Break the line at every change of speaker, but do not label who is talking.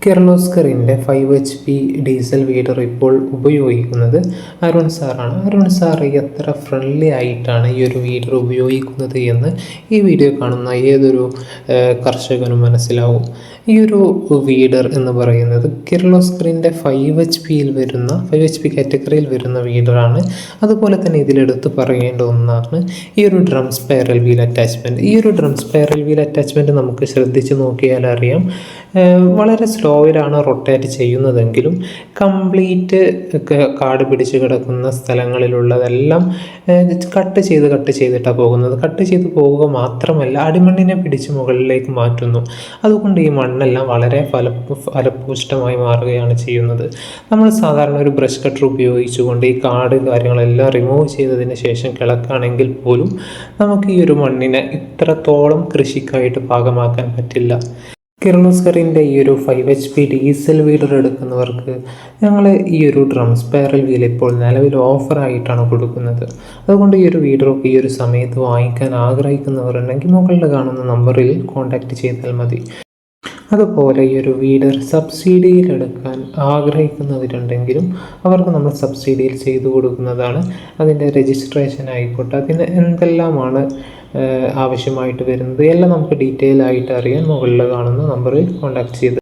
കിർലോസ്കറിൻ്റെ 5 HP diesel weeder ഇപ്പോൾ ഉപയോഗിക്കുന്നത് അരുൺ സാറാണ്. അരുൺ സാർ എത്ര ഫ്രണ്ട്ലി ആയിട്ടാണ് ഈ ഒരു വീഡർ ഉപയോഗിക്കുന്നത് എന്ന് ഈ വീഡിയോ കാണുന്ന ഏതൊരു കർഷകനും മനസ്സിലാവും. ഈ ഒരു വീഡർ എന്ന് പറയുന്നത് കിർലോസ്കറിൻ്റെ 5 HP വരുന്ന 5 HP കാറ്റഗറിയിൽ വരുന്ന വീഡറാണ്. അതുപോലെ തന്നെ ഇതിലെടുത്ത് പറയേണ്ട ഒന്നാണ് ഈ ഒരു ഡ്രം സ്പൈറൽ വീൽ അറ്റാച്ച്മെൻറ്റ്. ഈ ഒരു ഡ്രം സ്പൈറൽ വീൽ അറ്റാച്ച്മെൻറ്റ് നമുക്ക് ശ്രദ്ധിച്ച് നോക്കിയാൽ അറിയാം, വളരെ സ്ലോയിലാണ് റൊട്ടേറ്റ് ചെയ്യുന്നതെങ്കിലും കംപ്ലീറ്റ് കാട് പിടിച്ച് കിടക്കുന്ന സ്ഥലങ്ങളിലുള്ളതെല്ലാം കട്ട് ചെയ്തിട്ടാണ് പോകുന്നത്. കട്ട് ചെയ്ത് പോവുക മാത്രമല്ല, അടിമണ്ണിനെ പിടിച്ച് മുകളിലേക്ക് മാറ്റുന്നു. അതുകൊണ്ട് ഈ മണ്ണെല്ലാം വളരെ ഫലപുഷ്ടമായി മാറുകയാണ് ചെയ്യുന്നത്. നമ്മൾ സാധാരണ ഒരു ബ്രഷ് കട്ടർ ഉപയോഗിച്ചുകൊണ്ട് ഈ കാട് കാര്യങ്ങളെല്ലാം റിമൂവ് ചെയ്തതിന് ശേഷം കിളക്കുകയാണെങ്കിൽ പോലും നമുക്ക് ഈ ഒരു മണ്ണിനെ ഇത്രത്തോളം കൃഷിക്കായിട്ട് പാകമാക്കാൻ പറ്റില്ല. കിർലോസ്കറിൻ്റെ ഈ ഒരു 5 HP ഡീസൽ വീഡർ എടുക്കുന്നവർക്ക് ഞങ്ങൾ ഈ ഒരു ഡ്രം സ്പൈറൽ വീൽ ഇപ്പോൾ നിലവിൽ ഓഫറായിട്ടാണ് കൊടുക്കുന്നത്. അതുകൊണ്ട് ഈ ഒരു വീഡറൊക്കെ ഈ ഒരു സമയത്ത് വാങ്ങിക്കാൻ ആഗ്രഹിക്കുന്നവരുണ്ടെങ്കിൽ മുകളിൽ കാണുന്ന നമ്പറിൽ കോൺടാക്റ്റ് ചെയ്താൽ മതി. അതുപോലെ ഈ ഒരു വീഡർ സബ്സിഡിയിൽ എടുക്കാൻ ആഗ്രഹിക്കുന്നവരുണ്ടെങ്കിലും അവർക്ക് നമ്മൾ സബ്സിഡിയിൽ ചെയ്തു കൊടുക്കുന്നതാണ്. അതിൻ്റെ രജിസ്ട്രേഷൻ ആയിക്കോട്ടെ, അതിന് എന്തെല്ലാമാണ് ആവശ്യമായിട്ട് വരുന്നത് എല്ലാം നമുക്ക് ഡീറ്റെയിൽ ആയിട്ട് അറിയാൻ മുകളിൽ കാണുന്ന നമ്പറിൽ കോൺടാക്റ്റ് ചെയ്ത്